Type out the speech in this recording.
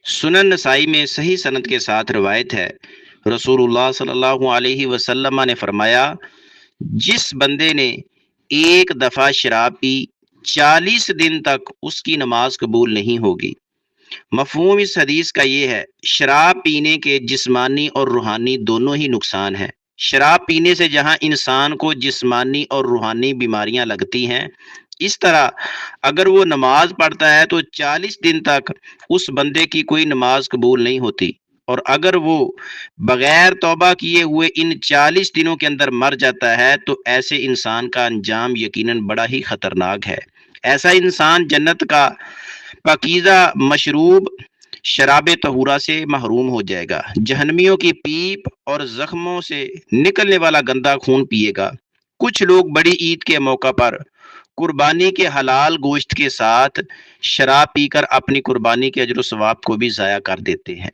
سنن نسائی میں صحیح سند کے ساتھ روایت ہے، رسول اللہ صلی اللہ علیہ وسلم نے فرمایا، جس بندے نے ایک دفعہ شراب پی 40 دن تک اس کی نماز قبول نہیں ہوگی۔ مفہوم اس حدیث کا یہ ہے، شراب پینے کے جسمانی اور روحانی دونوں ہی نقصان ہیں۔ شراب پینے سے جہاں انسان کو جسمانی اور روحانی بیماریاں لگتی ہیں، اس طرح اگر وہ نماز پڑھتا ہے تو 40 دن تک اس بندے کی کوئی نماز قبول نہیں ہوتی، اور اگر وہ بغیر توبہ کیے ہوئے ان 40 دنوں کے اندر مر جاتا ہے تو ایسے انسان کا انجام یقیناً بڑا ہی خطرناک ہے۔ ایسا انسان جنت کا پاکیزہ مشروب شراب طہورہ سے محروم ہو جائے گا، جہنمیوں کی پیپ اور زخموں سے نکلنے والا گندا خون پیے گا۔ کچھ لوگ بڑی عید کے موقع پر قربانی کے حلال گوشت کے ساتھ شراب پی کر اپنی قربانی کے اجر و ثواب کو بھی ضائع کر دیتے ہیں۔